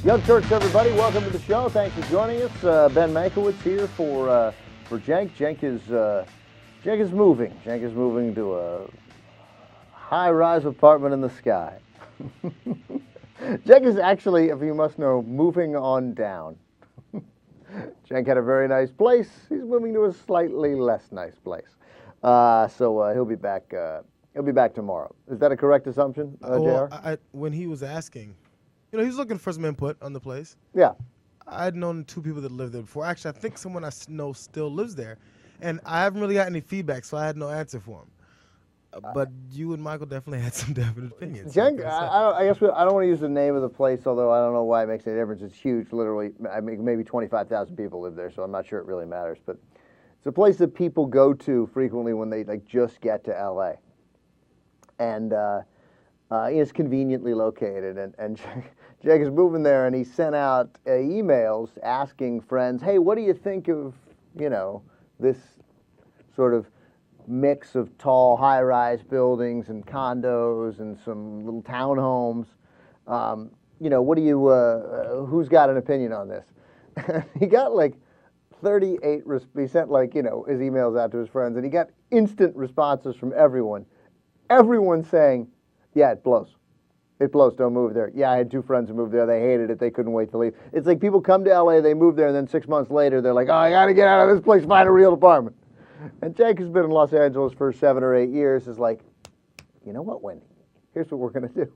Young Turks, everybody, welcome to the show. Thanks for joining us. Ben Mankiewicz here for Cenk. Cenk is moving. Cenk is moving to a high-rise apartment in the sky. Cenk is actually, if you must know, moving on down. Cenk had a very nice place. He's moving to a slightly less nice place. So he'll be back. He'll be back tomorrow. Is that a correct assumption, Well, JR? when he was asking, he was looking for some input on the place. Yeah. I'd known two people that lived there before. Actually, I think someone I know still lives there, and I haven't really got any feedback, so I had no answer for him. But you and Michael definitely had some definite opinions. Cenk, I guess I don't want to use the name of the place, although I don't know why it makes any difference. It's huge, literally. I mean, maybe 25,000 people live there, so I'm not sure it really matters. But it's a place that people go to frequently when they just get to L.A. And it's conveniently located, and Cenk is moving there, and he sent out emails asking friends, hey, what do you think of, this sort of mix of tall, high-rise buildings and condos and some little townhomes? What do you, who's got an opinion on this? He got 38, he sent his emails out to his friends, and he got instant responses from everyone. Everyone saying, yeah, it blows. It blows, don't move there. Yeah, I had two friends who moved there. They hated it. They couldn't wait to leave. It's like people come to L.A., they move there, and then 6 months later, they're like, oh, I got to get out of this place, find a real apartment. And Cenk has been in Los Angeles for 7 or 8 years, is like, you know what, Wendy? Here's what we're going to do.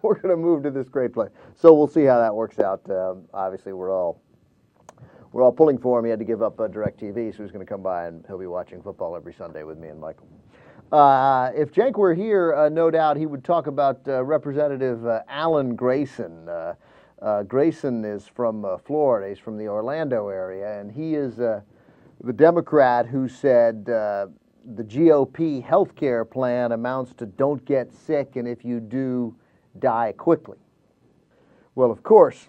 We're going to move to this great place. So we'll see how that works out. Obviously, we're all pulling for him. He had to give up DirecTV, so he's going to come by, and he'll be watching football every Sunday with me and Michael. If Cenk were here, no doubt he would talk about Representative Alan Grayson. Grayson is from Florida. He's from the Orlando area, and he is the Democrat who said the GOP health care plan amounts to don't get sick, and if you do, die quickly. Well, of course.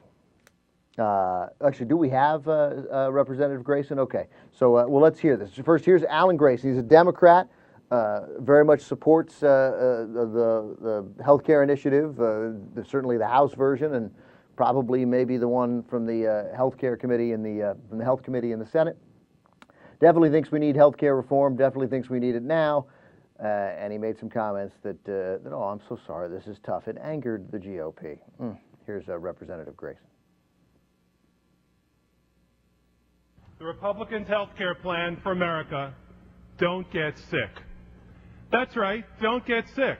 Actually, do we have Representative Grayson? Okay. So, let's hear this. First, here's Alan Grayson. He's a Democrat. Very much supports the health care initiative, certainly the House version, and probably maybe the one from the health care committee in from the health committee in the Senate. Definitely thinks we need health care reform. Definitely thinks we need it now. And he made some comments that oh, I'm so sorry, this is tough. It angered the GOP. Here's Representative Grayson. The Republicans' health care plan for America: don't get sick. That's right, don't get sick.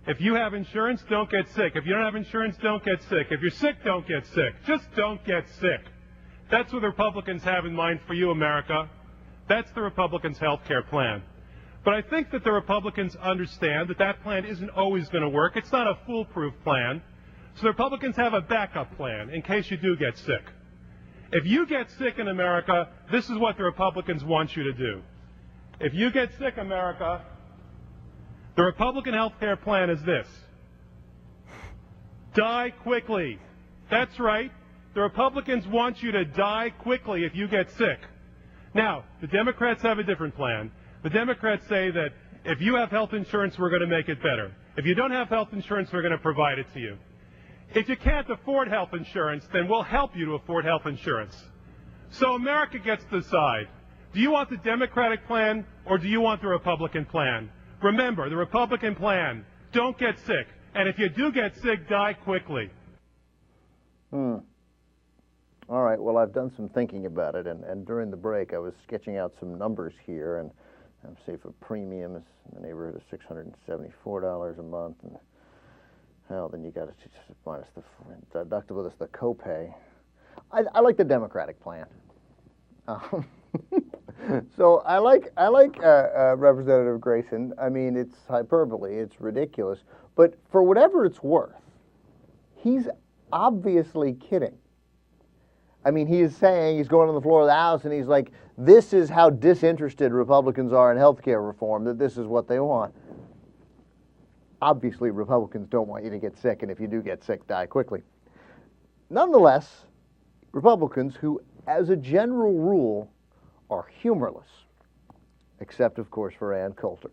If you have insurance, don't get sick. If you don't have insurance, don't get sick. If you're sick, don't get sick. Just don't get sick. That's what the Republicans have in mind for you, America. That's the Republicans' health care plan. But I think that the Republicans understand that that plan isn't always going to work. It's not a foolproof plan. So the Republicans have a backup plan in case you do get sick. If you get sick in America, this is what the Republicans want you to do. If you get sick, America, the Republican health care plan is this: die quickly. That's right. The Republicans want you to die quickly if you get sick. Now, the Democrats have a different plan. The Democrats say that if you have health insurance, we're going to make it better. If you don't have health insurance, we're going to provide it to you. If you can't afford health insurance, then we'll help you to afford health insurance. So America gets to decide. Do you want the Democratic plan or do you want the Republican plan? Remember, the Republican plan: don't get sick. And if you do get sick, die quickly. All right, well, I've done some thinking about it, and during the break I was sketching out some numbers here, and say for premium is in the neighborhood of $674 a month, and hell, then you got to minus the deductible, that's the copay. I like the Democratic plan. So I like Representative Grayson. I mean, it's hyperbole, it's ridiculous, but for whatever it's worth, he's obviously kidding. I mean, he is saying, he's going on the floor of the House, and he's like, this is how disinterested Republicans are in health care reform, that this is what they want. Obviously, Republicans don't want you to get sick, and if you do get sick, die quickly. Nonetheless, Republicans, who, as a general rule, are humorless, except, of course, for Ann Coulter.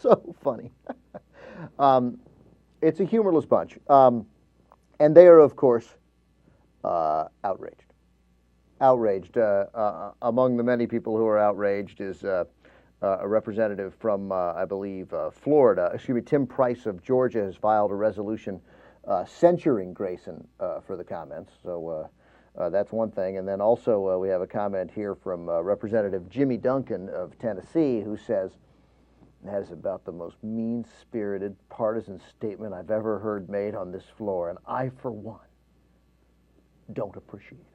So funny. It's a humorless bunch. And they are, of course, outraged. Outraged. Among the many people who are outraged is a representative from, I believe, Florida. Excuse me, Tim Price of Georgia has filed a resolution censuring Grayson for the comments. So that's one thing. And then also we have a comment here from Representative Jimmy Duncan of Tennessee, who says, that is about the most mean-spirited partisan statement I've ever heard made on this floor, and I, for one, don't appreciate it.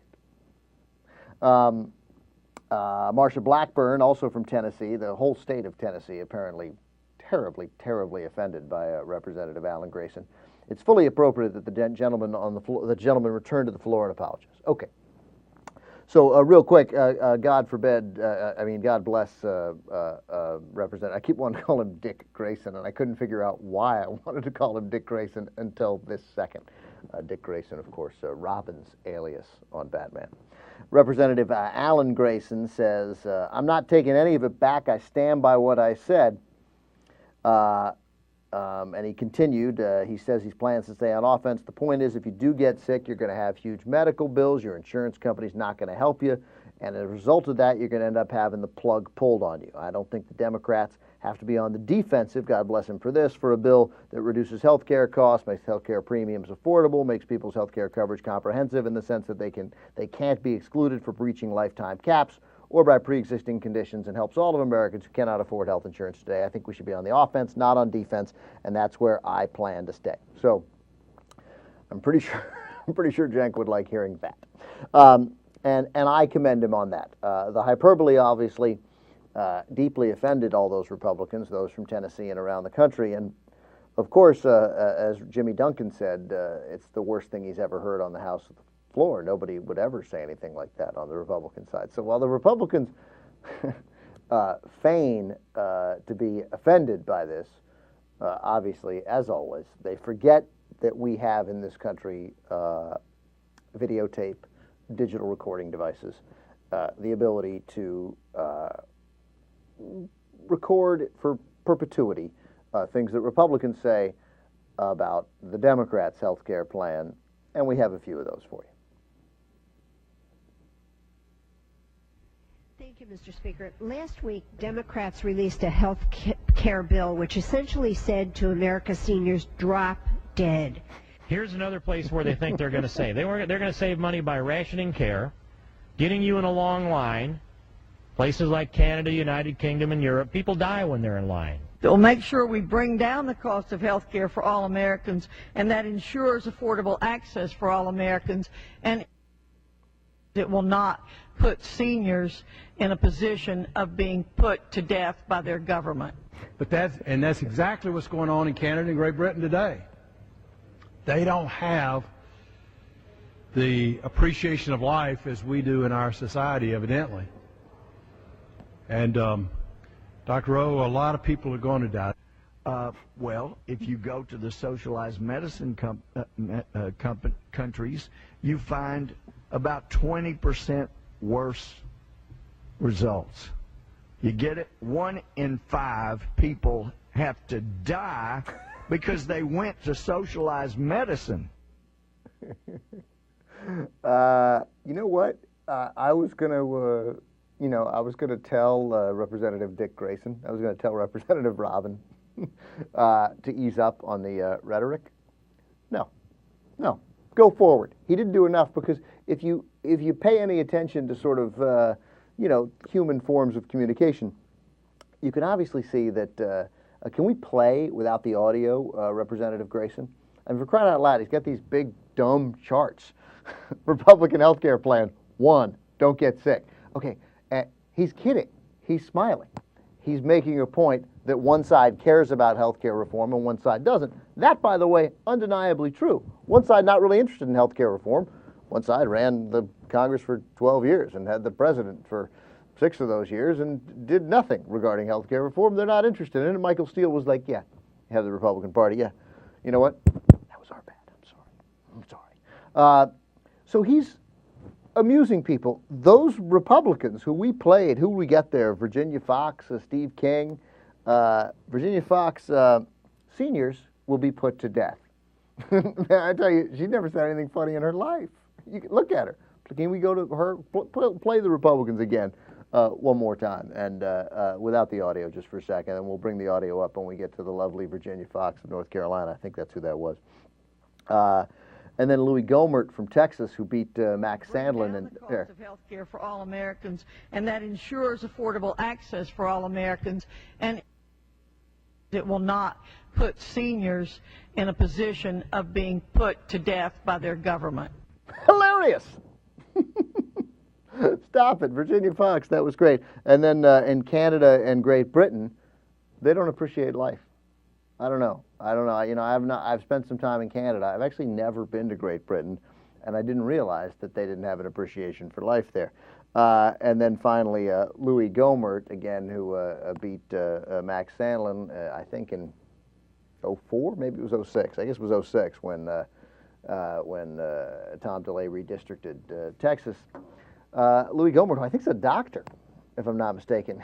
Marsha Blackburn, also from Tennessee, the whole state of Tennessee, apparently terribly, terribly offended by Representative Alan Grayson. It's fully appropriate that the gentleman on the floor, the gentleman return to the floor and apologize. Okay. So real quick, God forbid, God bless Representative. I keep wanting to call him Dick Grayson, and I couldn't figure out why I wanted to call him Dick Grayson until this second. Dick Grayson, of course, Robin's alias on Batman. Representative Alan Grayson says, I'm not taking any of it back. I stand by what I said. And he continued, he says he plans to stay on offense. The point is, if you do get sick, you're going to have huge medical bills. Your insurance company's not going to help you. And as a result of that, you're going to end up having the plug pulled on you. I don't think the Democrats have to be on the defensive, God bless him for this, for a bill that reduces health care costs, makes health care premiums affordable, makes people's health care coverage comprehensive in the sense that they can't be excluded for breaching lifetime caps or by pre-existing conditions, and helps all of Americans who cannot afford health insurance today. I think we should be on the offense, not on defense, and that's where I plan to stay. So I'm pretty sure Cenk would like hearing that. And I commend him on that. The hyperbole obviously deeply offended all those Republicans, those from Tennessee and around the country. And of course, as Jimmy Duncan said, it's the worst thing he's ever heard on the House floor. Nobody would ever say anything like that on the Republican side. So while the Republicans feign to be offended by this, obviously, as always, they forget that we have in this country videotape, digital recording devices, the ability to record for perpetuity things that Republicans say about the Democrats' health care plan, and we have a few of those for you. Thank you, Mr. Speaker. Last week, Democrats released a health care bill which essentially said to America's seniors, drop dead. Here's another place where they think they're going to save. They're going to save money by rationing care, getting you in a long line. Places like Canada, United Kingdom, and Europe, people die when they're in line. They'll make sure we bring down the cost of health care for all Americans, and that ensures affordable access for all Americans, and it will not put seniors in a position of being put to death by their government. But that's exactly what's going on in Canada and Great Britain today. They don't have the appreciation of life as we do in our society, evidently. And Dr. O, a lot of people are going to die. Well, if you go to the socialized medicine countries, you find about 20% worse results. You get it? 1 in 5 people have to die because they went to socialized medicine. You know what? I was going to... I was going to tell Representative Dick Grayson, I was going to tell Representative Robin to ease up on the rhetoric. No, go forward. He didn't do enough, because if you pay any attention to sort of, human forms of communication, you can obviously see that, can we play without the audio, Representative Grayson? And for crying out loud, he's got these big, dumb charts. Republican health care plan, 1, don't get sick. Okay. He's kidding. He's smiling. He's making a point that one side cares about health care reform and one side doesn't. That, by the way, undeniably true. One side not really interested in health care reform. One side ran the Congress for 12 years and had the president for 6 of those years and did nothing regarding health care reform. They're not interested in it. Michael Steele was like, yeah, you have the Republican Party. Yeah. You know what? That was our bad. I'm sorry. So he's amusing people. Those Republicans who we played, who we get there, Virginia Fox, Steve King, Virginia Fox seniors will be put to death. Man, I tell you, she never said anything funny in her life. You can look at her. Can we go to her? Play the Republicans again one more time, and without the audio just for a second, and we'll bring the audio up when we get to the lovely Virginia Fox of North Carolina. I think that's who that was. And then Louis Gohmert from Texas, who beat Max Sandlin. And the cost of health care for all Americans, and that ensures affordable access for all Americans, and it will not put seniors in a position of being put to death by their government. Hilarious. Stop it, Virginia Fox. That was great. And then in Canada and Great Britain, they don't appreciate life. I don't know. You know, I've spent some time in Canada. I've actually never been to Great Britain, and I didn't realize that they didn't have an appreciation for life there. And then finally, Louis Gohmert, again, who beat Max Sandlin, I think in 04, maybe it was 06. I guess it was 06 when Tom DeLay redistricted Texas. Louis Gohmert, who I think is a doctor, if I'm not mistaken,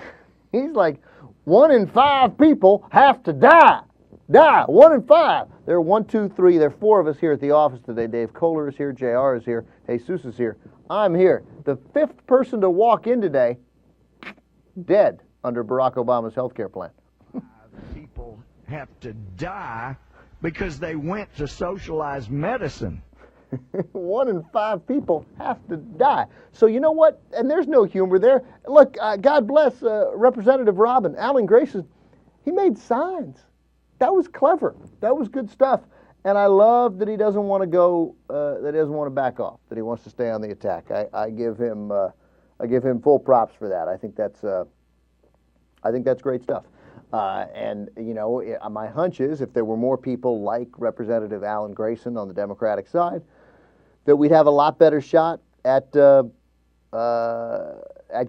he's like, 1 in 5 people have to die. 1 in 5. There are 1, 2, 3. There are 4 of us here at the office today. Dave Kohler is here. JR is here. Jesus is here. I'm here. The 5th person to walk in today, dead under Barack Obama's health care plan. People have to die because they went to socialized medicine. 1 in 5 people have to die. So you know what? And there's no humor there. Look, God bless Representative Robin. Alan Grayson, he made signs. That was clever. That was good stuff. And I love that he doesn't want to go, that he doesn't want to back off, that he wants to stay on the attack. I give him full props for that. I think that's great stuff. And you know, my hunch is if there were more people like Representative Alan Grayson on the Democratic side, that we'd have a lot better shot at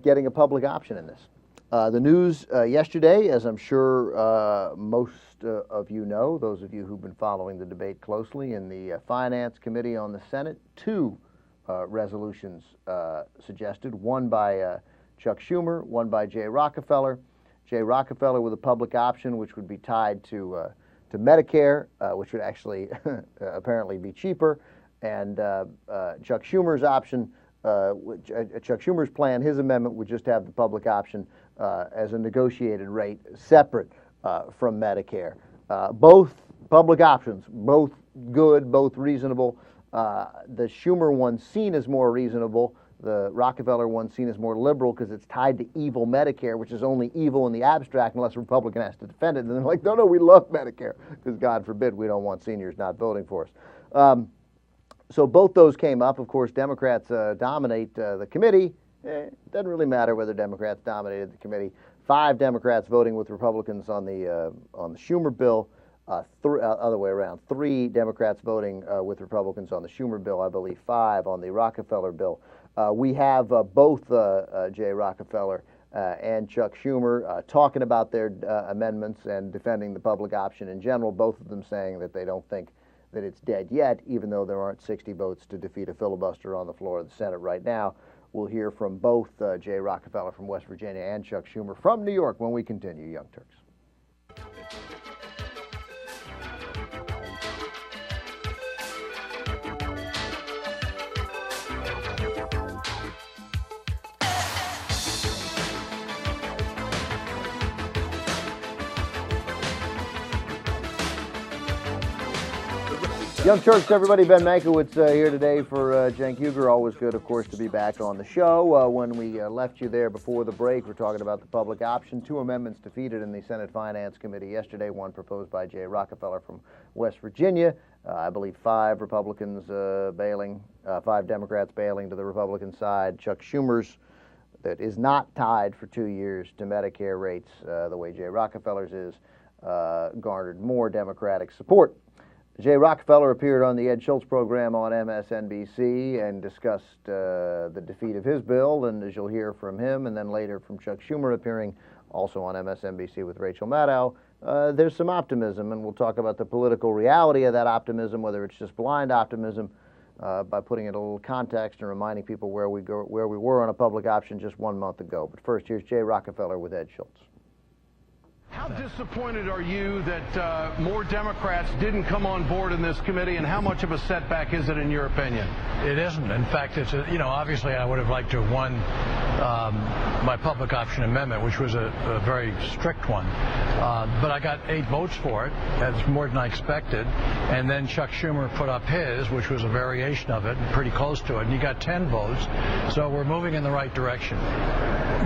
getting a public option in this. The news yesterday, as I'm sure most of you know, those of you who've been following the debate closely, in the Finance Committee on the Senate, 2 resolutions suggested, one by Chuck Schumer, one by Jay Rockefeller. Jay Rockefeller with a public option, which would be tied to Medicare, which would actually apparently be cheaper, and Chuck Schumer's option, Chuck Schumer's plan, his amendment would just have the public option as a negotiated rate separate from Medicare. Both public options, both good, both reasonable. The Schumer one seen as more reasonable. The Rockefeller one seen as more liberal because it's tied to evil Medicare, which is only evil in the abstract unless a Republican has to defend it. And they're like, no, we love Medicare because God forbid we don't want seniors not voting for us. So both those came up. Of course, Democrats dominate the committee. It doesn't really matter whether Democrats dominated the committee. 5 Democrats voting with Republicans on the Schumer bill. Other way around. 3 Democrats voting with Republicans on the Schumer bill. I believe 5 on the Rockefeller bill. We have both Jay Rockefeller and Chuck Schumer talking about their amendments and defending the public option in general. Both of them saying that they don't think that it's dead yet, even though there aren't 60 votes to defeat a filibuster on the floor of the Senate right now. We'll hear from both Jay Rockefeller from West Virginia and Chuck Schumer from New York when we continue Young Turks. Young Turks, everybody. Ben Mankiewicz here today for Cenk Uygur. Always good, of course, to be back on the show. When we left you there before the break, we're talking about the public option. 2 amendments defeated in the Senate Finance Committee yesterday. One proposed by Jay Rockefeller from West Virginia. I believe 5 Republicans bailing, 5 Democrats bailing to the Republican side. Chuck Schumer's that is not tied for 2 years to Medicare rates the way Jay Rockefeller's is, garnered more Democratic support. Jay Rockefeller appeared on the Ed Schultz program on MSNBC and discussed the defeat of his bill, and as you'll hear from him, and then later from Chuck Schumer appearing also on MSNBC with Rachel Maddow, there's some optimism, and we'll talk about the political reality of that optimism, whether it's just blind optimism, by putting it in a little context and reminding people where we were on a public option just 1 month ago. But first, here's Jay Rockefeller with Ed Schultz. How disappointed are you that more Democrats didn't come on board in this committee, and how much of a setback is it in your opinion? It isn't. In fact, it's obviously I would have liked to have won my public option amendment, which was a very strict one. But I got 8 votes for it. That's more than I expected. And then Chuck Schumer put up his, which was a variation of it, pretty close to it, and he got 10 votes. So we're moving in the right direction.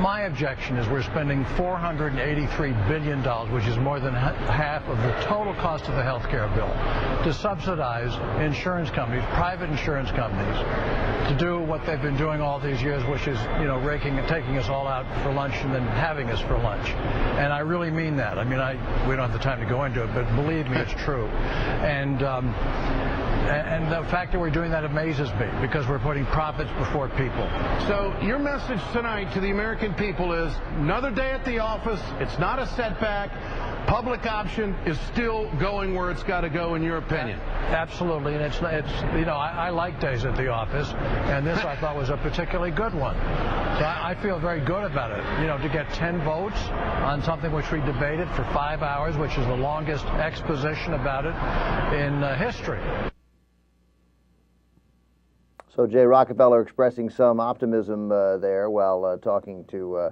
My objection is we're spending $483 billion, which is more than half of the total cost of the health care bill, to subsidize insurance companies, private insurance companies, to do what they've been doing all these years, which is, raking and taking us all out for lunch and then having us for lunch. And I really mean that. I mean, we don't have the time to go into it, but believe me, it's true. And the fact that we're doing that amazes me, because we're putting profits before people. So your message tonight to the American people is another day at the office. It's not a setback. Public option is still going where it's got to go, in your opinion. Absolutely, and I like days at the office, and this I thought was a particularly good one. So I feel very good about it. To get 10 votes on something which we debated for 5 hours, which is the longest exposition about it in history. So Jay Rockefeller expressing some optimism there while talking to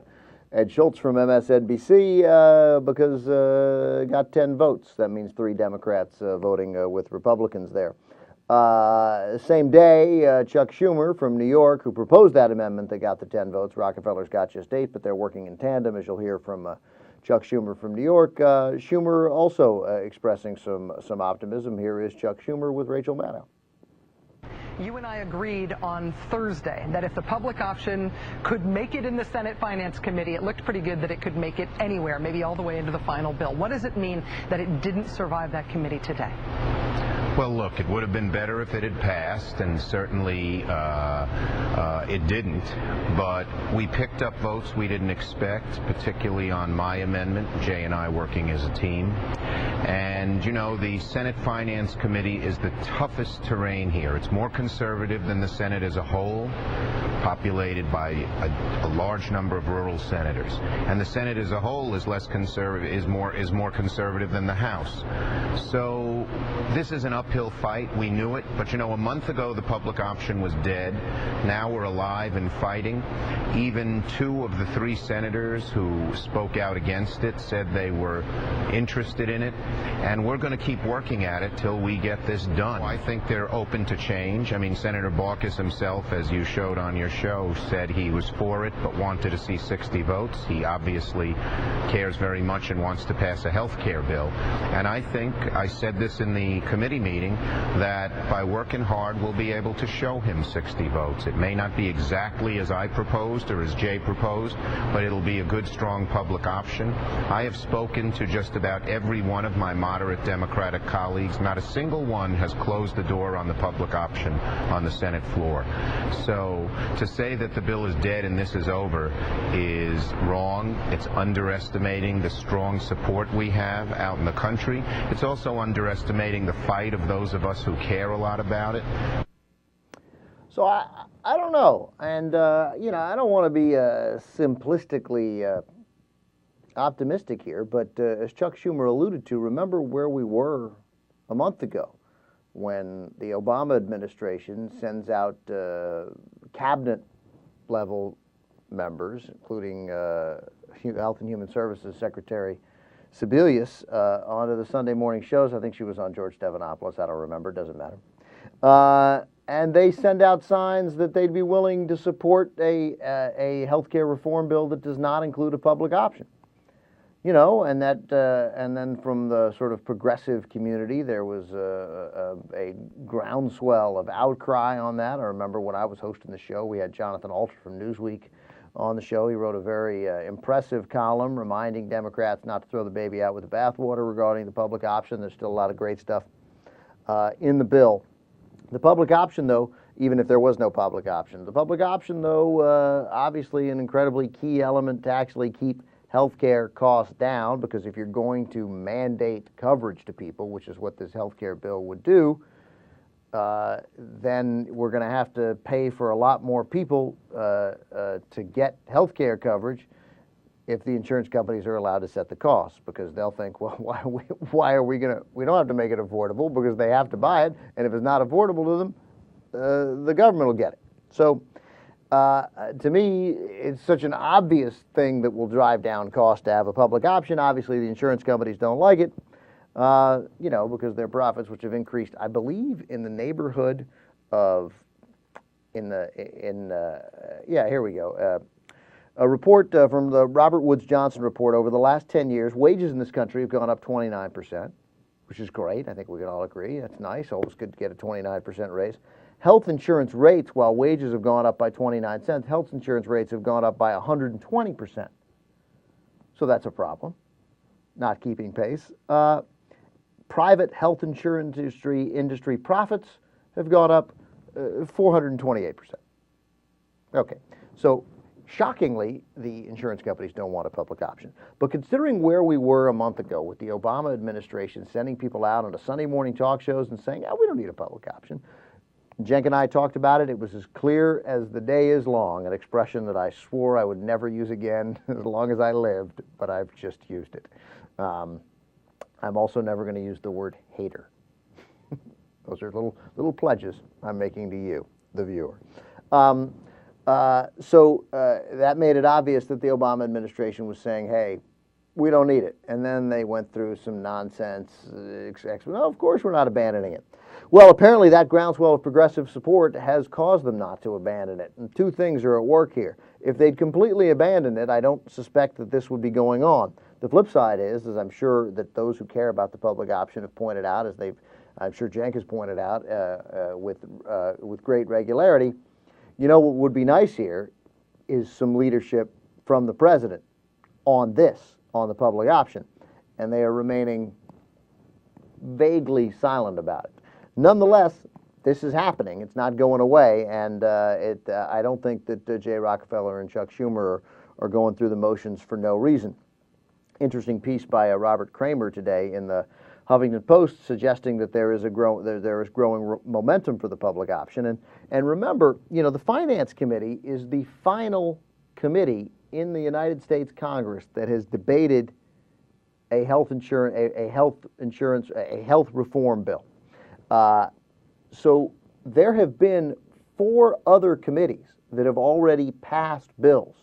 Ed Schultz from MSNBC because got 10 votes. That means 3 Democrats voting with Republicans there. Same day, Chuck Schumer from New York, who proposed that amendment that got the 10 votes. Rockefeller's got just 8, but they're working in tandem, as you'll hear from Chuck Schumer from New York. Schumer also expressing some optimism. Here is Chuck Schumer with Rachel Maddow. You and I agreed on Thursday that if the public option could make it in the Senate Finance Committee, it looked pretty good that it could make it anywhere, maybe all the way into the final bill. What does it mean that it didn't survive that committee today? Well, look, it would have been better if it had passed, and certainly it didn't. But we picked up votes we didn't expect, particularly on my amendment, Jay and I working as a team. And, the Senate Finance Committee is the toughest terrain here. It's more conservative than the Senate as a whole, populated by a large number of rural senators. And the Senate as a whole is less conservative, is more conservative than the House. So this is an uphill fight. We knew it. But, a month ago the public option was dead. Now we're alive and fighting. Even 2 of the 3 senators who spoke out against it said they were interested in it. And we're going to keep working at it till we get this done. I think they're open to change. I mean, Senator Baucus himself, as you showed on your show, said he was for it but wanted to see 60 votes. He obviously cares very much and wants to pass a health care bill. And I think, I said this in the committee meeting, that by working hard we'll be able to show him 60 votes. It may not be exactly as I proposed or as Jay proposed, but it'll be a good, strong public option. I have spoken to just about every one of my moderate Democratic colleagues. Not a single one has closed the door on the public option on the Senate floor. So to say that the bill is dead and this is over is wrong. It's underestimating the strong support we have out in the country. It's also underestimating the fight of those of us who care a lot about it. So I don't know, and I don't want to be simplistically optimistic here, but as Chuck Schumer alluded to, remember where we were a month ago when the Obama administration sends out cabinet level members, including Health and Human Services Secretary Sebelius, onto the Sunday morning shows. I think she was on George Stephanopoulos. I don't remember. Doesn't matter. And they send out signs that they'd be willing to support a health care reform bill that does not include a public option. And then from the sort of progressive community, there was a groundswell of outcry on that. I remember when I was hosting the show, we had Jonathan Alter from Newsweek on the show. He wrote a very impressive column reminding Democrats not to throw the baby out with the bathwater regarding the public option. There's still a lot of great stuff in the bill. The public option, though, even if there was no public option, obviously an incredibly key element to actually keep healthcare costs down, because if you're going to mandate coverage to people, which is what this healthcare bill would do, then we're going to have to pay for a lot more people to get healthcare coverage if the insurance companies are allowed to set the costs, because they'll think, well, why are we don't have to make it affordable because they have to buy it, and if it's not affordable to them, the government will get it. So to me, it's such an obvious thing that will drive down cost to have a public option. Obviously, the insurance companies don't like it, because their profits, which have increased, I believe, in the neighborhood of, here we go. A report from the Robert Woods Johnson report, over the last 10 years, wages in this country have gone up 29%, which is great. I think we can all agree. That's nice. Always good to get a 29% raise. Health insurance rates, while wages have gone up by 29 cents, health insurance rates have gone up by 120%. So that's a problem, not keeping pace. Private health insurance industry profits have gone up 428%. Okay, so shockingly, the insurance companies don't want a public option. But considering where we were a month ago with the Obama administration sending people out on Sunday morning talk shows and saying, we don't need a public option. Cenk and I talked about it. It was as clear as the day is long, an expression that I swore I would never use again as long as I lived, but I've just used it. I'm also never going to use the word hater. Those are little pledges I'm making to you, the viewer. So that made it obvious that the Obama administration was saying, hey, we don't need it. And then they went through some nonsense. Of course we're not abandoning it. Well, apparently that groundswell of progressive support has caused them not to abandon it. And two things are at work here. If they'd completely abandoned it, I don't suspect that this would be going on. The flip side is, as I'm sure that those who care about the public option have pointed out, I'm sure Cenk has pointed out with great regularity, what would be nice here is some leadership from the president on the public option. And they are remaining vaguely silent about it. Nonetheless, this is happening. It's not going away. And I don't think that Jay Rockefeller and Chuck Schumer are going through the motions for no reason. Interesting piece by Robert Kramer today in the Huffington Post suggesting that there is growing momentum for the public option. And remember, the Finance Committee is the final committee in the United States Congress that has debated a health reform bill. So there have been 4 other committees that have already passed bills,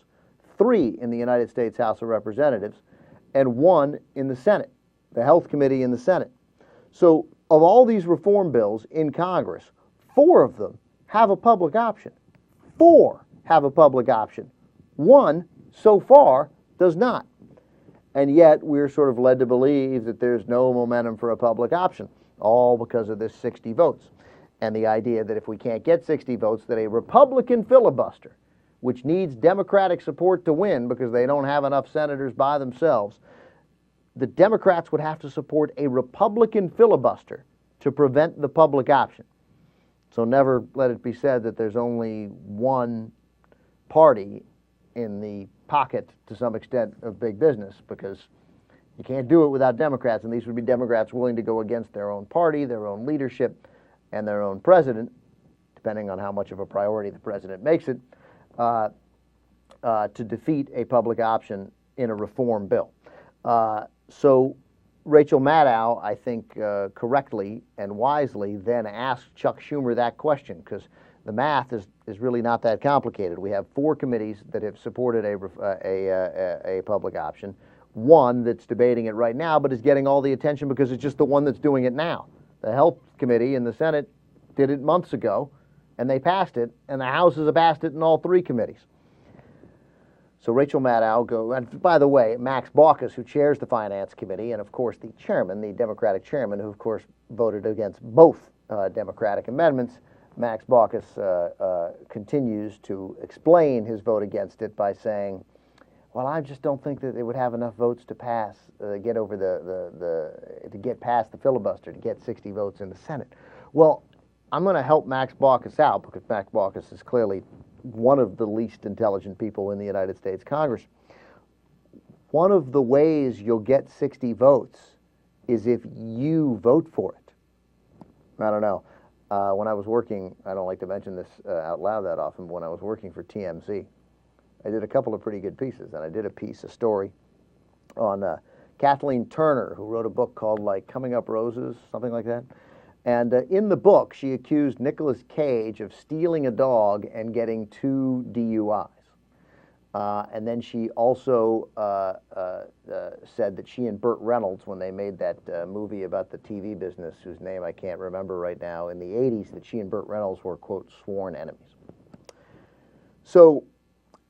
3 in the United States House of Representatives and 1 in the Senate, the Health Committee in the Senate. So of all these reform bills in Congress, 4 of them have a public option. 4 have a public option. 1, so far, does not. And yet we're sort of led to believe that there's no momentum for a public option, all because of this 60 votes. And the idea that if we can't get 60 votes, that a Republican filibuster, which needs Democratic support to win because they don't have enough senators by themselves, the Democrats would have to support a Republican filibuster to prevent the public option. So never let it be said that there's only one party in the pocket, to some extent, of big business, because you can't do it without Democrats, and these would be Democrats willing to go against their own party, their own leadership, and their own president, depending on how much of a priority the president makes it, to defeat a public option in a reform bill. So Rachel Maddow, I think correctly and wisely, then asked Chuck Schumer that question, because the math is really not that complicated. We have 4 committees that have supported a public option, 1 that's debating it right now but is getting all the attention because it's just the one that's doing it now. The Health Committee in the Senate did it months ago, and they passed it, and the House has passed it in all 3 committees. So Rachel Maddow and by the way, Max Baucus, who chairs the Finance Committee, and of course the chairman, the Democratic chairman, who of course voted against both Democratic amendments, Max Baucus continues to explain his vote against it by saying, well, I just don't think that they would have enough votes to pass, to get past the filibuster, to get 60 votes in the Senate. Well, I'm going to help Max Baucus out, because Max Baucus is clearly one of the least intelligent people in the United States Congress. One of the ways you'll get 60 votes is if you vote for it. I don't know. When I was working, I don't like to mention this out loud that often, but when I was working for TMZ, I did a couple of pretty good pieces, and I did a story on Kathleen Turner, who wrote a book called like Coming Up Roses, something like that. And in the book, she accused Nicolas Cage of stealing a dog and getting 2 DUIs. And then she also said that she and Burt Reynolds, when they made that movie about the TV business, whose name I can't remember right now, in the 80s, that she and Burt Reynolds were, quote, sworn enemies. So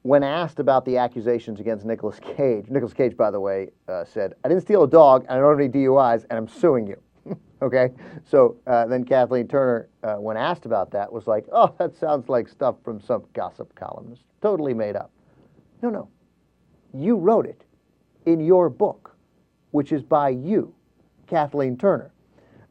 when asked about the accusations against Nicolas Cage, by the way, said, I didn't steal a dog, and I don't have any DUIs, and I'm suing you. Okay? So then Kathleen Turner, when asked about that, was like, oh, that sounds like stuff from some gossip columnist. Totally made up. No. You wrote it in your book, which is by you, Kathleen Turner.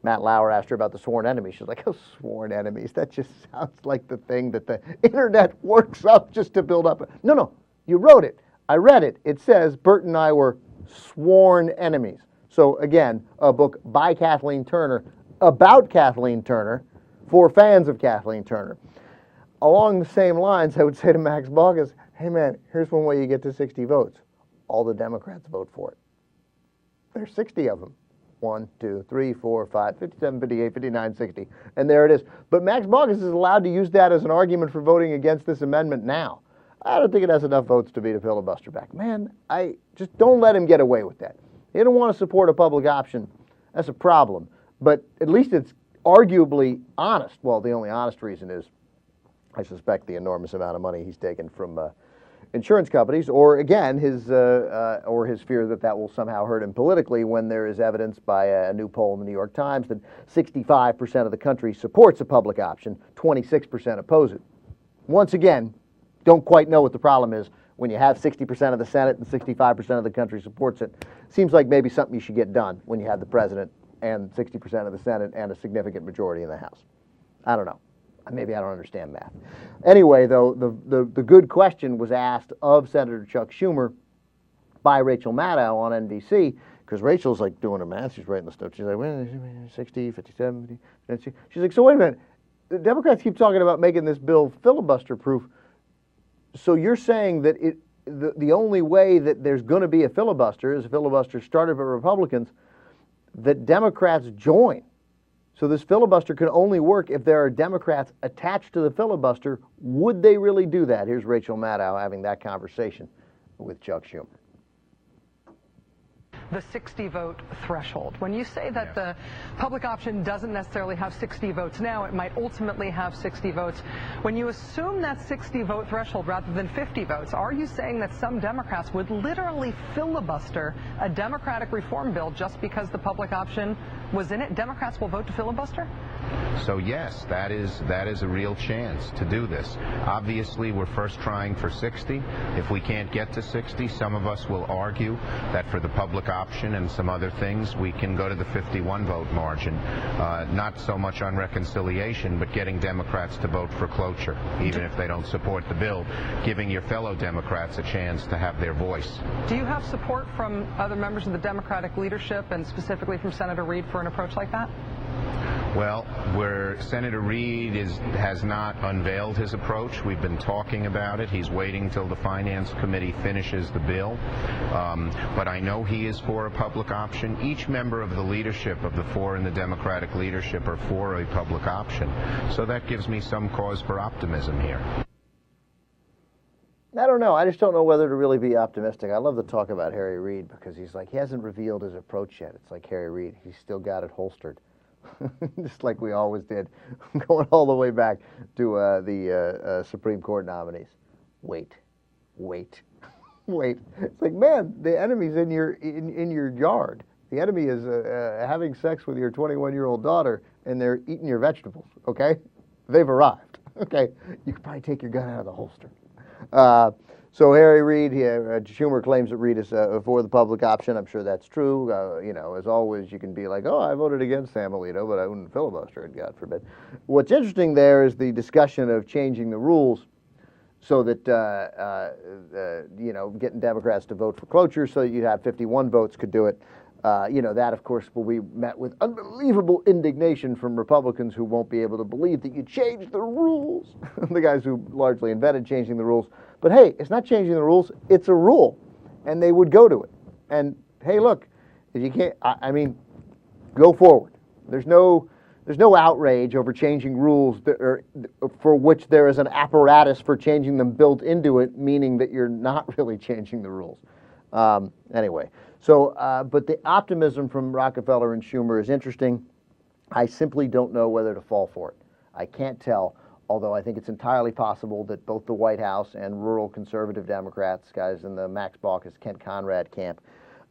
Matt Lauer asked her about the sworn enemies. She's like, oh, sworn enemies. That just sounds like the thing that the internet works up just to build up. No, you wrote it. I read it. It says Bert and I were sworn enemies. So again, a book by Kathleen Turner about Kathleen Turner for fans of Kathleen Turner. Along the same lines, I would say to Max Baucus, hey man, here's one way you get to 60 votes. All the Democrats vote for it. There's 60 of them. 1, 2, 3, 4, 5, 57, 58, 59, 60. And there it is. But Max Baucus is allowed to use that as an argument for voting against this amendment now. I don't think it has enough votes to beat a filibuster back. Man, I just don't let him get away with that. He don't want to support a public option. That's a problem. But at least it's arguably honest. Well, the only honest reason is, I suspect, the enormous amount of money he's taken from insurance companies, or again, his fear that that will somehow hurt him politically when there is evidence by a new poll in the New York Times that 65% of the country supports a public option, 26% oppose it. Once again, don't quite know what the problem is when you have 60% of the Senate and 65% of the country supports it. Seems like maybe something you should get done when you have the president and 60% of the Senate and a significant majority in the House. I don't know. Maybe I don't understand math. Anyway, though, the good question was asked of Senator Chuck Schumer by Rachel Maddow on NBC, because Rachel's like doing the math. She's writing the stuff. She's like, well, 60, 57, 50. She's like, so wait a minute. The Democrats keep talking about making this bill filibuster-proof. So you're saying that the only way that there's going to be a filibuster is a filibuster started by Republicans, that Democrats join. So this filibuster can only work if there are Democrats attached to the filibuster. Would they really do that? Here's Rachel Maddow having that conversation with Chuck Schumer. The 60-vote threshold. When you say that the public option doesn't necessarily have 60 votes now, it might ultimately have 60 votes. When you assume that 60-vote threshold rather than 50 votes, are you saying that some Democrats would literally filibuster a Democratic reform bill just because the public option was in it? Democrats will vote to filibuster? So yes, that is a real chance to do this. Obviously, we're first trying for 60. If we can't get to 60, some of us will argue that for the public option and some other things, we can go to the 51 vote margin. Not so much on reconciliation, but getting Democrats to vote for cloture, even if they don't support the bill, giving your fellow Democrats a chance to have their voice. Do you have support from other members of the Democratic leadership, and specifically from Senator Reid, for an approach like that? Well, where Senator Reid has not unveiled his approach. We've been talking about it. He's waiting till the Finance Committee finishes the bill. But I know he is for a public option. Each member of the leadership of the four in the Democratic leadership are for a public option. So that gives me some cause for optimism here. I don't know. I just don't know whether to really be optimistic. I love to talk about Harry Reid because he's like, he hasn't revealed his approach yet. It's like Harry Reid. He's still got it holstered. Just like we always did, going all the way back to the Supreme Court nominees. Wait. It's like, man, the enemy's in your yard. The enemy is having sex with your 21-year-old daughter, and they're eating your vegetables. Okay, they've arrived. Okay, you could probably take your gun out of the holster. So Harry Reid, Schumer claims that Reid is for the public option. I'm sure that's true. You know, as always, you can be like, oh, I voted against Sam Alito, but I wouldn't filibuster it, God forbid. What's interesting there is the discussion of changing the rules so that, you know, getting Democrats to vote for cloture so that you'd have 51 votes could do it. You know, that, of course, will be met with unbelievable indignation from Republicans who won't be able to believe that you changed the rules. The guys who largely invented changing the rules. But hey, it's not changing the rules. It's a rule, and they would go to it. And hey, look, if you can't, I mean, go forward. There's no outrage over changing rules for which there is an apparatus for changing them built into it, meaning that you're not really changing the rules. Anyway, so but the optimism from Rockefeller and Schumer is interesting. I simply don't know whether to fall for it. I can't tell, although I think it's entirely possible that both the White House and rural conservative Democrats, guys in the Max Baucus, Kent Conrad camp,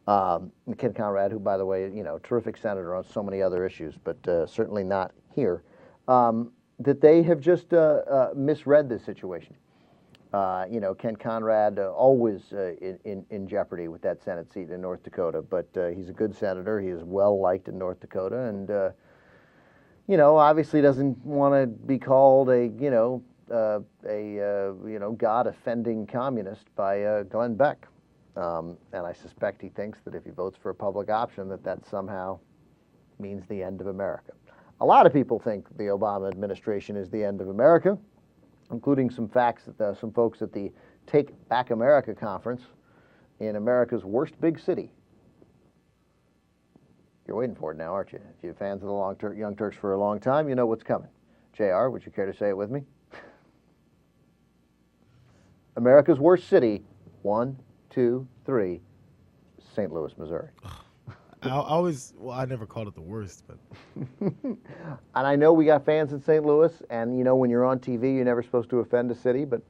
Kent Conrad, who, by the way, terrific senator on so many other issues, but certainly not here, that they have just misread this situation. Kent Conrad always in jeopardy with that Senate seat in North Dakota, but he's a good senator. He is well liked in North Dakota, and obviously doesn't want to be called a God-offending communist by Glenn Beck. And I suspect he thinks that if he votes for a public option, that somehow means the end of America. A lot of people think the Obama administration is the end of America, including some folks at the Take Back America conference in America's worst big city. You're waiting for it now, aren't you? If you're fans of the Young Turks for a long time, you know what's coming. JR, would you care to say it with me? America's worst city, 1, 2, 3, St. Louis, Missouri. I never called it the worst, but. And I know we got fans in St. Louis, and when you're on TV, you're never supposed to offend a city, but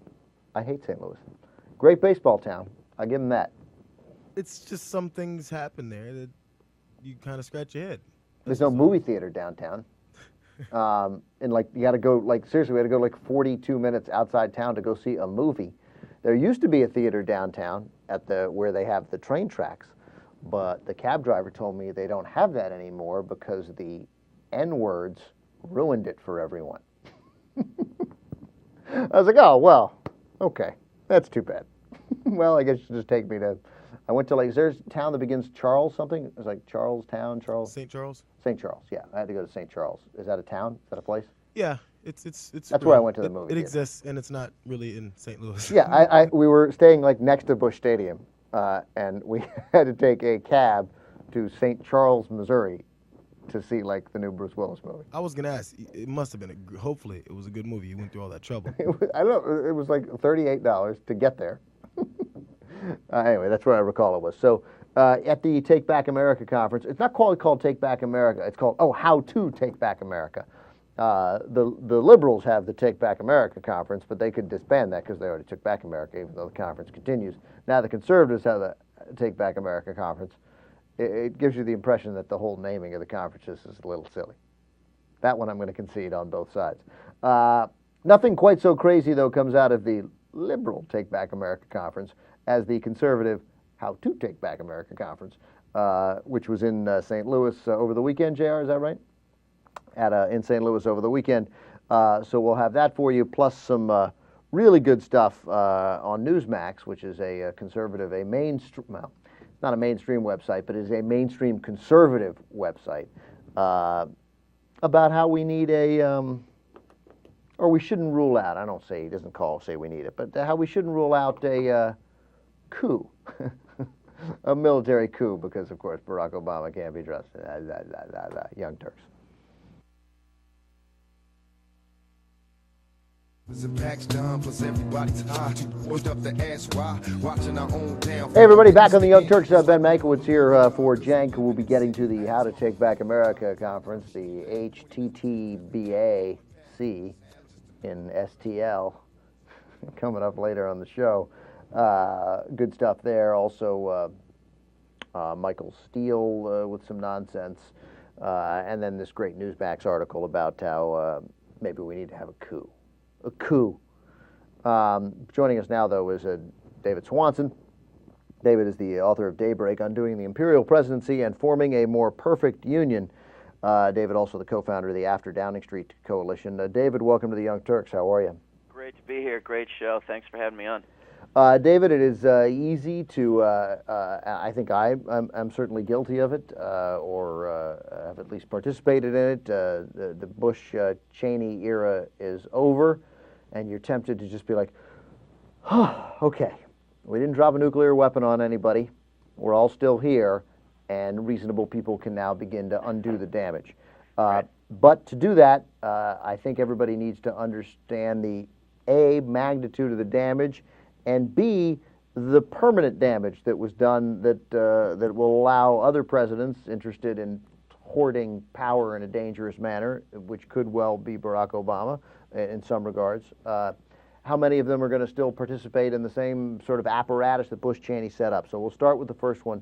I hate St. Louis. Great baseball town. I give them that. It's just some things happen there that you kind of scratch your head. There's no movie theater downtown. And you got to go, seriously, we had to go 42 minutes outside town to go see a movie. There used to be a theater downtown where they have the train tracks, but the cab driver told me they don't have that anymore because the N-words ruined it for everyone. I was like, oh, well, okay, that's too bad. Well, I guess you should just take me to, I went to is there a town that begins Charles something? It was like Charlestown, Charles? St. Charles? St. Charles, yeah. I had to go to St. Charles. Is that a town? Is that a place? Yeah, it's. That's where I went to the movie. It exists, and it's not really in St. Louis. Yeah, we were staying next to Busch Stadium, and we had to take a cab to St. Charles, Missouri, to see the new Bruce Willis movie. I was gonna ask. It must have been hopefully it was a good movie. You went through all that trouble. I don't know. It was $38 to get there. Anyway, that's what I recall it was. So at the Take Back America conference, it's not called Take Back America. It's called How to Take Back America. The liberals have the Take Back America conference, but they could disband that because they already took back America, even though the conference continues. Now the conservatives have the Take Back America conference. It gives you the impression that the whole naming of the conferences is a little silly. That one I'm going to concede on both sides. Nothing quite so crazy, though, comes out of the liberal Take Back America conference as the conservative How to Take Back America conference, which was in St. Louis over the weekend. JR, is that right? In St. Louis over the weekend. So we'll have that for you, plus some really good stuff on Newsmax, which is a conservative, well, not a mainstream website, but is a mainstream conservative website about how we need or we shouldn't rule out, I don't say, he doesn't say we need it, but how we shouldn't rule out a coup, a military coup, because, of course, Barack Obama can't be trusted. Young Turks. Hey everybody, back on the Young Turks. Ben Mankiewicz here for Cenk, who will be getting to the How to Take Back America conference, the HTTBAC in STL, coming up later on the show. Good stuff there. Also, Michael Steele with some nonsense, and then this great Newsmax article about how maybe we need to have a coup. A coup. Joining us now, though, is David Swanson. David is the author of Daybreak, Undoing the Imperial Presidency and Forming a More Perfect Union. David, also the co-founder of the After Downing Street Coalition. David, welcome to the Young Turks. How are you? Great to be here. Great show. Thanks for having me on. David, it is easy to, I think I'm certainly guilty of it, or have at least participated in it. The Bush-Cheney era is over, and you're tempted to just be like, Okay, we didn't drop a nuclear weapon on anybody. We're all still here, and reasonable people can now begin to undo the damage. But to do that, I think everybody needs to understand the A, magnitude of the damage, and B, the permanent damage that was done that will allow other presidents interested in hoarding power in a dangerous manner, which could well be Barack Obama in some regards. How many of them are going to still participate in the same sort of apparatus that Bush Cheney set up? So we'll start with the first one.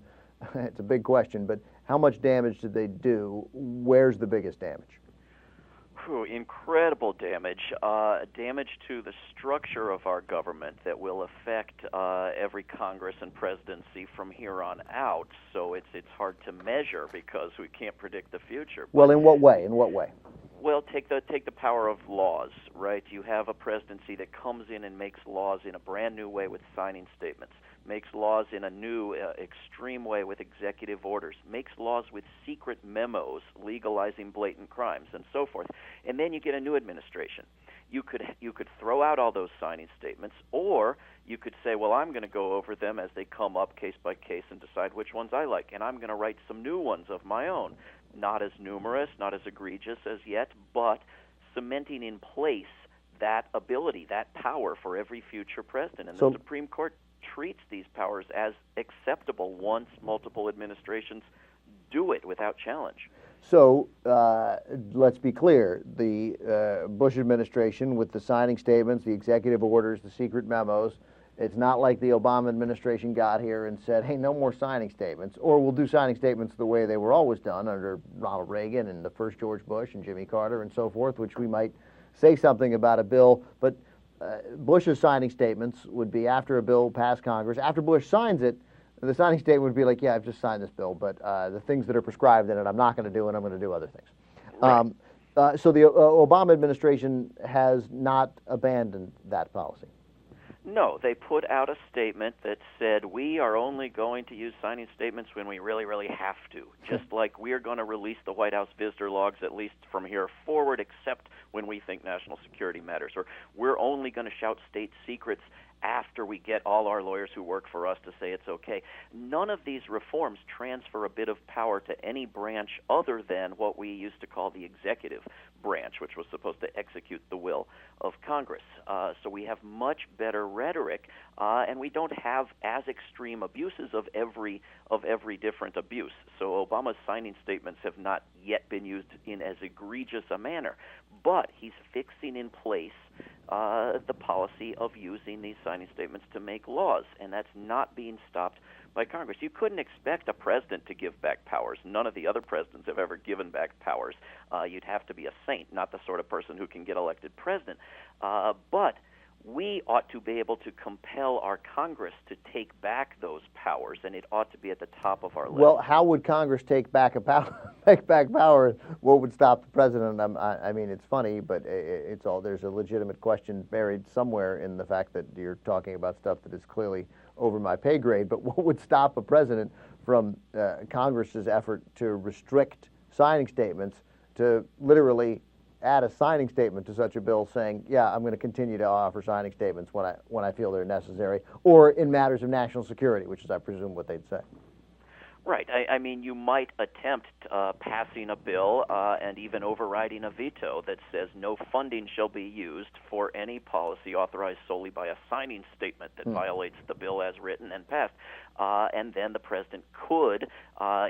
It's a big question, but how much damage did they do? Where's the biggest damage? Incredible damage. Damage to the structure of our government that will affect every Congress and presidency from here on out. So it's hard to measure because we can't predict the future. Well, in what way? In what way? Well, take the power of laws, right? You have a presidency that comes in and makes laws in a brand new way with signing statements, makes laws in a new, extreme way with executive orders, makes laws with secret memos legalizing blatant crimes, and so forth. And then you get a new administration. You could throw out all those signing statements, or you could say, well, I'm going to go over them as they come up case by case and decide which ones I like, and I'm going to write some new ones of my own. Not as numerous, not as egregious as yet, but cementing in place that ability, that power for every future president. And the Supreme Court treats these powers as acceptable once multiple administrations do it without challenge. So let's be clear. The Bush administration, with the signing statements, the executive orders, the secret memos, it's not like the Obama administration got here and said, hey, no more signing statements, or we'll do signing statements the way they were always done under Ronald Reagan and the first George Bush and Jimmy Carter and so forth, which we might say something about a bill. But Bush's signing statements would be after a bill passed Congress. After Bush signs it, the signing statement would be like, yeah, I've just signed this bill, but the things that are prescribed in it I'm not going to do, and I'm going to do other things. Right. So the Obama administration has not abandoned that policy. No, they put out a statement that said we are only going to use signing statements when we really, really have to, just like we are going to release the White House visitor logs at least from here forward, except when we think national security matters, or we're only going to shout state secrets after we get all our lawyers who work for us to say it's okay. None of these reforms transfer a bit of power to any branch other than what we used to call the executive branch, which was supposed to execute the will of Congress. So we have much better rhetoric, and we don't have as extreme abuses of every different abuse. So Obama's signing statements have not yet been used in as egregious a manner, but he's fixing in place the policy of using these signing statements to make laws, and that's not being stopped by Congress. You couldn't expect a president to give back powers. None of the other presidents have ever given back powers. You'd have to be a saint, not the sort of person who can get elected president. But we ought to be able to compel our Congress to take back those powers, and it ought to be at the top of our list. Well, how would Congress take back power? What would stop the president? I mean, it's funny, but it's all, there's a legitimate question buried somewhere in the fact that you're talking about stuff that is clearly over my pay grade. But what would stop a president from Congress's effort to restrict signing statements to literally add a signing statement to such a bill saying, yeah, I'm going to continue to offer signing statements when I feel they're necessary, or in matters of national security, which is, I presume, what they'd say. Right. I mean, you might attempt passing a bill and even overriding a veto that says no funding shall be used for any policy authorized solely by a signing statement that violates the bill as written and passed. And then the president could,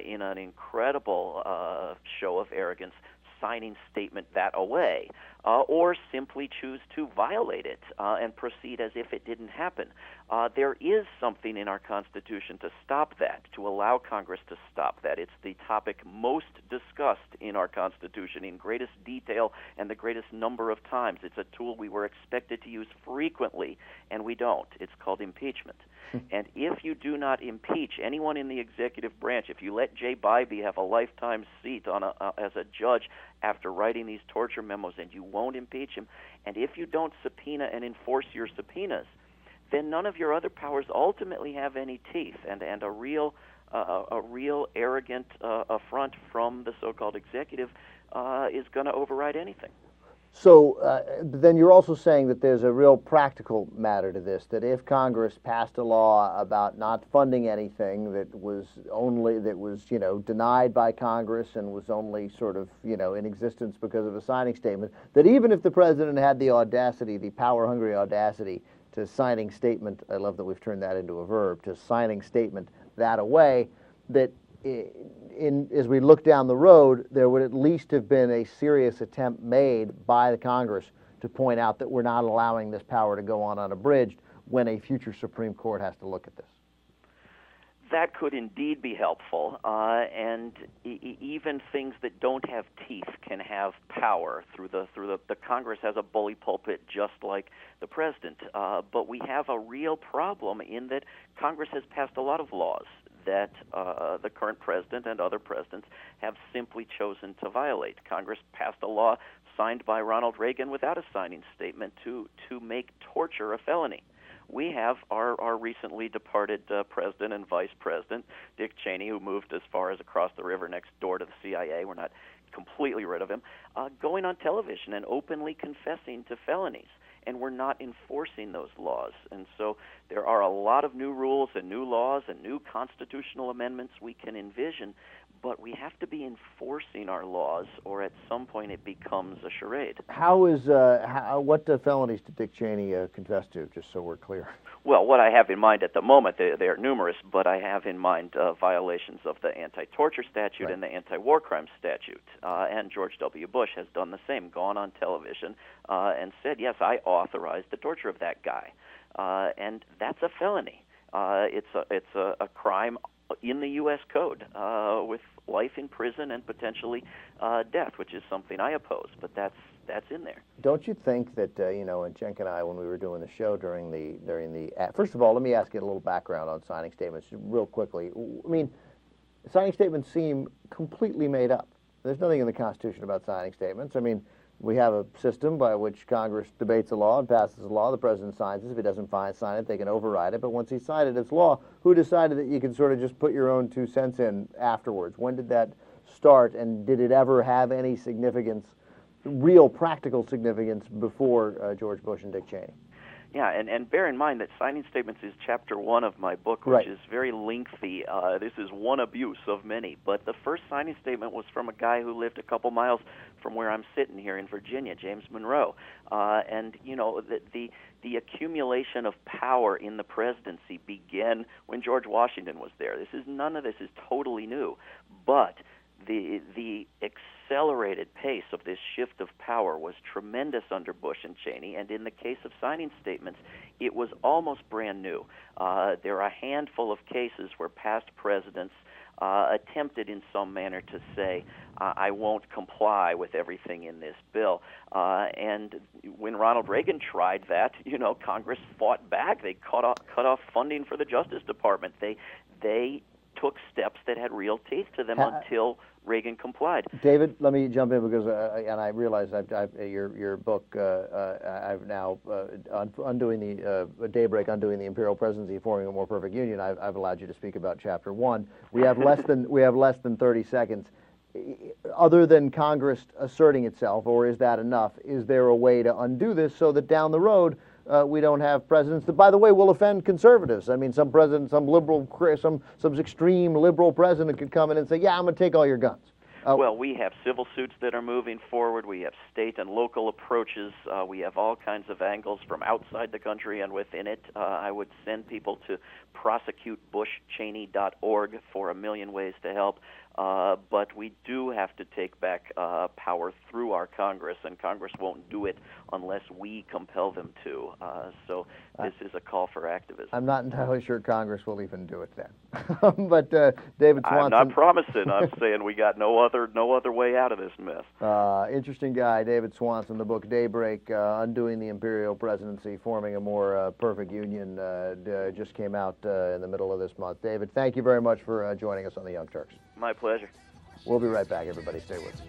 in an incredible show of arrogance, signing statement that away, or simply choose to violate it and proceed as if it didn't happen. There is something in our Constitution to stop that, to allow Congress to stop that. It's the topic most discussed in our Constitution in greatest detail and the greatest number of times. It's a tool we were expected to use frequently, and we don't. It's called impeachment. And if you do not impeach anyone in the executive branch, if you let Jay Bybee have a lifetime seat on as a judge after writing these torture memos, and you won't impeach him, and if you don't subpoena and enforce your subpoenas, then none of your other powers ultimately have any teeth, and a real arrogant affront from the so-called executive is going to override anything. So then you're also saying that there's a real practical matter to this, that if Congress passed a law about not funding anything that was denied by Congress and was only sort of, in existence because of a signing statement, that even if the president had the audacity, the power-hungry audacity to signing statement, I love that we've turned that into a verb, to signing statement that away, that as we look down the road, there would at least have been a serious attempt made by the Congress to point out that we're not allowing this power to go on unabridged when a future Supreme Court has to look at this. That could indeed be helpful, and even things that don't have teeth can have power through the Congress has a bully pulpit just like the president. But we have a real problem in that Congress has passed a lot of laws that the current president and other presidents have simply chosen to violate. Congress passed a law signed by Ronald Reagan without a signing statement to make torture a felony. We have our recently departed president and vice president, Dick Cheney, who moved as far as across the river next door to the CIA. We're not completely rid of him, going on television and openly confessing to felonies. And we're not enforcing those laws. And so there are a lot of new rules and new laws and new constitutional amendments we can envision, but we have to be enforcing our laws, or at some point it becomes a charade. What felonies did Dick Cheney confess to, just so we're clear? Well, what I have in mind at the moment, they are numerous, but I have in mind violations of the anti-torture statute and the anti-war crimes statute. And George W. Bush has done the same, gone on television and said, yes, I authorized the torture of that guy. And that's a felony. It's a crime in the U.S. Code with life in prison and potentially death, which is something I oppose, but that's in there. Don't you think that and Cenk and I, when we were doing the show during the first of all, let me ask you a little background on signing statements real quickly. I mean, signing statements seem completely made up. There's nothing in the Constitution about signing statements. I mean, we have a system by which Congress debates a law and passes a law. The president signs it. If he doesn't sign it, they can override it. But once he's signed it, it's law. Who decided that you can sort of just put your own 2 cents in afterwards? When did that start, and did it ever have any significance, real practical significance, before George Bush and Dick Cheney? Yeah, and bear in mind that signing statements is chapter 1 of my book, which is very lengthy. This is one abuse of many. But the first signing statement was from a guy who lived a couple miles from where I'm sitting here in Virginia, James Monroe. And, the accumulation of power in the presidency began when George Washington was there. None of this is totally new. But the accelerated pace of this shift of power was tremendous under Bush and Cheney, and in the case of signing statements, it was almost brand new. There are a handful of cases where past presidents attempted in some manner to say, I won't comply with everything in this bill. And when Ronald Reagan tried that, Congress fought back. They cut off funding for the Justice Department. They took steps that had real teeth to them until Reagan complied. David, let me jump in because, and I realize your book, I've now undoing the Daybreak, undoing the imperial presidency, forming a more perfect union. I've allowed you to speak about chapter 1. We have less than 30 seconds. Other than Congress asserting itself, or is that enough? Is there a way to undo this so that down the road we don't have presidents that, by the way, will offend conservatives? I mean, some president, some liberal, some extreme liberal president could come in and say, yeah, I'm going to take all your guns. Well, we have civil suits that are moving forward. We have state and local approaches. We have all kinds of angles from outside the country and within it. I would send people to prosecutebushcheney.org for a million ways to help. But we do have to take back power through our Congress, and Congress won't do it unless we compel them to. So this is a call for activism. I'm not entirely sure Congress will even do it then. But David Swanson, I'm not promising. I'm saying we got no other way out of this mess. Interesting guy, David Swanson. The book Daybreak, Undoing the Imperial Presidency, Forming a More Perfect Union, just came out in the middle of this month. David, thank you very much for joining us on the Young Turks. My pleasure. We'll be right back, everybody. Stay with us.